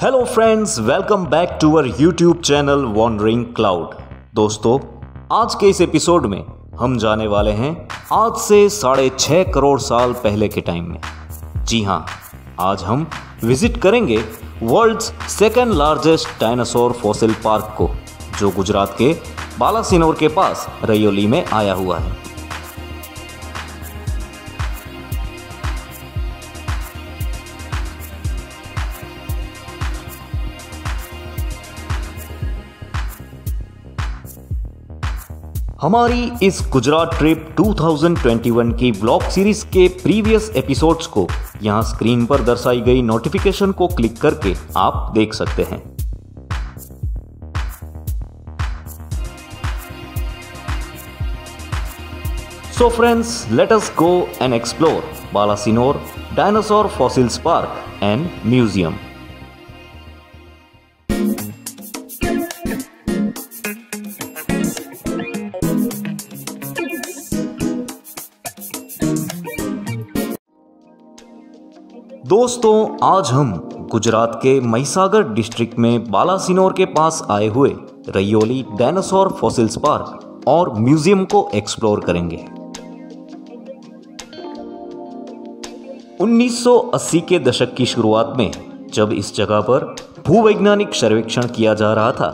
Hello friends, welcome back to our YouTube channel Wandering Cloud. दोस्तों, आज के इस एपिसोड में हम जाने वाले हैं आज से 6.5 करोड़ साल पहले के टाइम में। जी हाँ, आज हम विजिट करेंगे world's second largest dinosaur fossil park को, जो गुजरात के बालासिनोर के पास रयोली में आया हुआ है। हमारी इस गुजरात ट्रिप 2021 की व्लॉग सीरीज के प्रीवियस एपिसोड्स को यहां स्क्रीन पर दर्शाई गई नोटिफिकेशन को क्लिक करके आप देख सकते हैं। So friends, let us go and explore Balasinore Dinosaur Fossils Park and Museum. दोस्तों, आज हम गुजरात के महिसागर डिस्ट्रिक्ट में बालासिनोर के पास आए हुए रयोली डायनासोर फॉसिल्स पार्क और म्यूजियम को एक्सप्लोर करेंगे। 1980 के दशक की शुरुआत में जब इस जगह पर भूवैज्ञानिक सर्वेक्षण किया जा रहा था,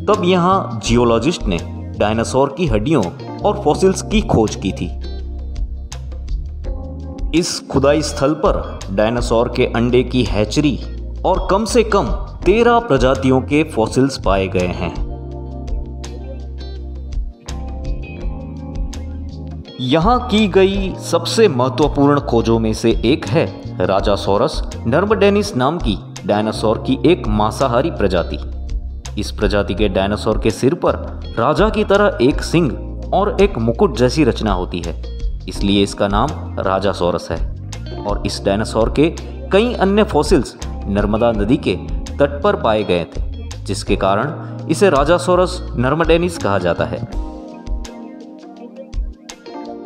तब यहाँ जियोलॉजिस्ट ने डायनासोर की हड्डियों और फॉसिल्स की खोज की थी। इस खुदाई स्थल पर डायनासोर के अंडे की हैचरी और कम से कम 13 प्रजातियों के फॉसिल्स पाए गए हैं। यहां की गई सबसे महत्वपूर्ण खोजों में से एक है राजासोरस नर्मडेनिस नाम की डायनासोर की एक मांसाहारी प्रजाति। इस प्रजाति के डायनासोर के सिर पर राजा की तरह एक सिंग और एक मुकुट जैसी रचना होती है, इसलिए इसका नाम राजासोरस है। और इस डायनासोर के कई अन्य फॉसिल्स नर्मदा नदी के तट पर पाए गए थे, जिसके कारण इसे राजासोरस नर्मडेनिस कहा जाता है।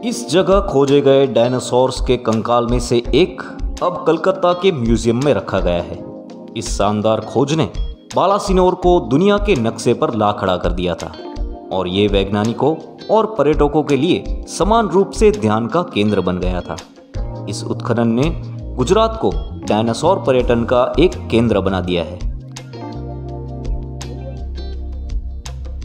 इस जगह खोजे गए डायनासोर्स के कंकाल में से एक अब कलकत्ता के म्यूजियम में रखा गया है। इस शानदार खोज ने बालासिनोर को दुनिया के नक्शे पर ला खड़ा कर दिया था और ये वैज्ञानिकों और पर्यटकों के लिए समान रूप से ध्यान का केंद्र बन गया था। इस उत्खनन ने गुजरात को डायनासोर पर्यटन का एक केंद्र बना दिया है।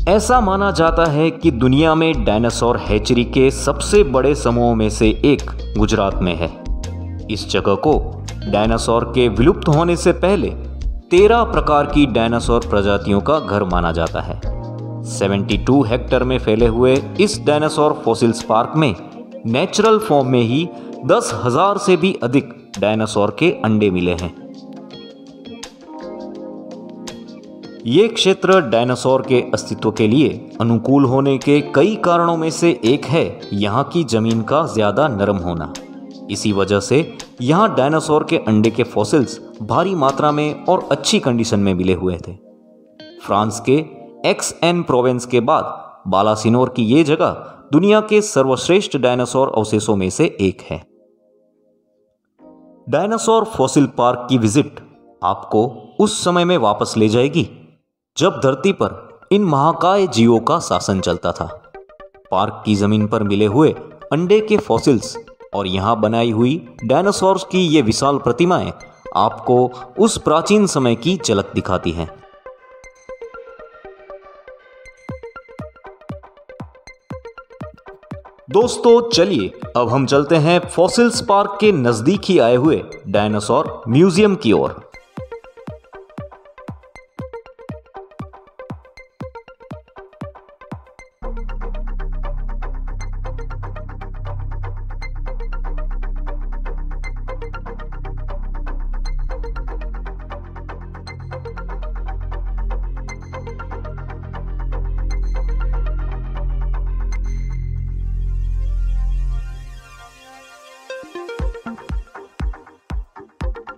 ऐसा माना जाता है कि दुनिया में डायनासोर हैचरी के सबसे बड़े समूहों में से एक गुजरात में है। इस जगह को डायनासोर के विलुप्त होने से पहले 13 प्रकार की डायनासोर प्रजातियों का घर माना जाता है। 72 हेक्टेयर में फैले हुए इस डायनासोर फॉसिल्स पार्क में नेचुरल फॉर्म में ही 10,000 से भी अधिक डायनासोर के अंडे मिले हैं। ये क्षेत्र डायनासोर के अस्तित्व के लिए अनुकूल होने के कई कारणों में से एक है यहाँ की जमीन का ज्यादा नरम होना। इसी वजह से यहाँ डायनासोर के अंडे के फॉसिल्स भारी मात्रा में और अच्छी कंडीशन में मिले हुए थे। फ्रांस के XN प्रोविंस के बाद बालासिनोर की ये जगह दुनिया के सर्वश्रेष्ठ डायनासोर अवशेषों में से एक है। डायनासोर फॉसिल पार्क की विजिट आपको उस समय में वापस ले जाएगी जब धरती पर इन महाकाय जीवों का शासन चलता था। पार्क की जमीन पर मिले हुए अंडे के फॉसिल्स और यहां बनाई हुई डायनासोर्स की ये विशाल प्रतिमाएं आपको उस प्राचीन समय की झलक दिखाती हैं। दोस्तों, चलिए अब हम चलते हैं फॉसिल्स पार्क के नजदीक ही आए हुए डायनासोर म्यूजियम की ओर।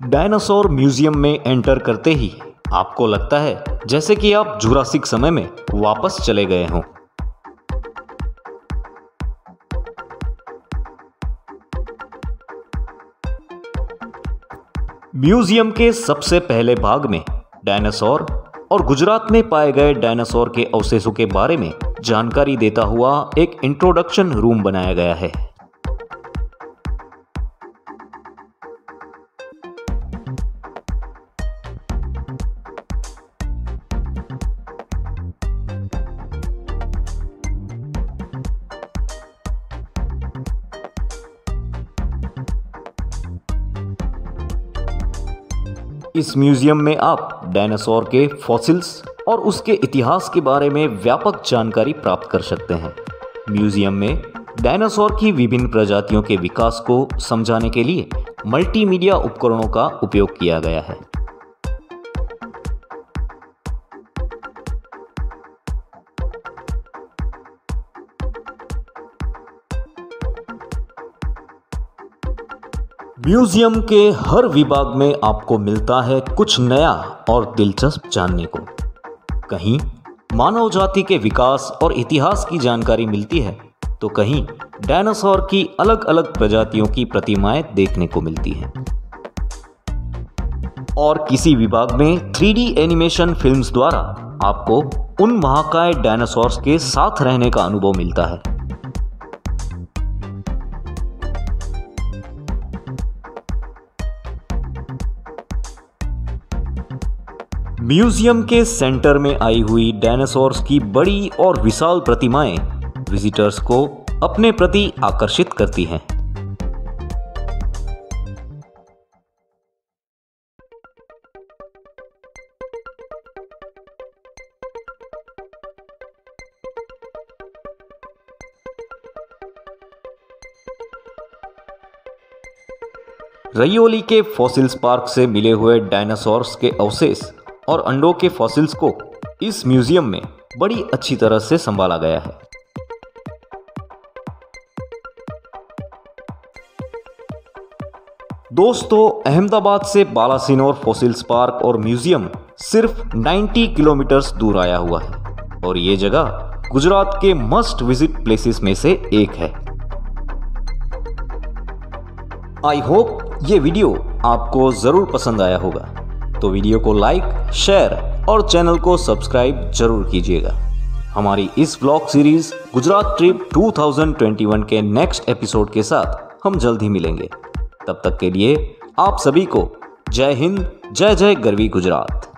डायनासोर म्यूजियम में एंटर करते ही आपको लगता है जैसे कि आप जुरासिक समय में वापस चले गए हों। म्यूजियम के सबसे पहले भाग में डायनासोर और गुजरात में पाए गए डायनासोर के अवशेषों के बारे में जानकारी देता हुआ एक इंट्रोडक्शन रूम बनाया गया है। इस म्यूजियम में आप डायनासोर के फॉसिल्स और उसके इतिहास के बारे में व्यापक जानकारी प्राप्त कर सकते हैं। म्यूजियम में डायनासोर की विभिन्न प्रजातियों के विकास को समझाने के लिए मल्टीमीडिया उपकरणों का उपयोग किया गया है। म्यूजियम के हर विभाग में आपको मिलता है कुछ नया और दिलचस्प जानने को। कहीं मानव जाति के विकास और इतिहास की जानकारी मिलती है, तो कहीं डायनासोर की अलग अलग प्रजातियों की प्रतिमाएं देखने को मिलती हैं। और किसी विभाग में 3D एनिमेशन फिल्म्स द्वारा आपको उन महाकाय डायनासोर्स के साथ रहने का अनुभव मिलता है। म्यूजियम के सेंटर में आई हुई डायनासोर्स की बड़ी और विशाल प्रतिमाएं विजिटर्स को अपने प्रति आकर्षित करती हैं। रयोली के फॉसिल्स पार्क से मिले हुए डायनासोर्स के अवशेष और अंडों के फॉसिल्स को इस म्यूजियम में बड़ी अच्छी तरह से संभाला गया है। दोस्तों, अहमदाबाद से बालासिनोर फॉसिल्स पार्क और म्यूजियम सिर्फ 90 किलोमीटर दूर आया हुआ है और ये जगह गुजरात के मस्ट विजिट प्लेसेस में से एक है। आई होप ये वीडियो आपको जरूर पसंद आया होगा, तो वीडियो को लाइक, शेयर और चैनल को सब्सक्राइब जरूर कीजिएगा। हमारी इस व्लॉग सीरीज गुजरात ट्रिप 2021 के नेक्स्ट एपिसोड के साथ हम जल्द ही मिलेंगे। तब तक के लिए आप सभी को जय हिंद, जय जय गरवी गुजरात।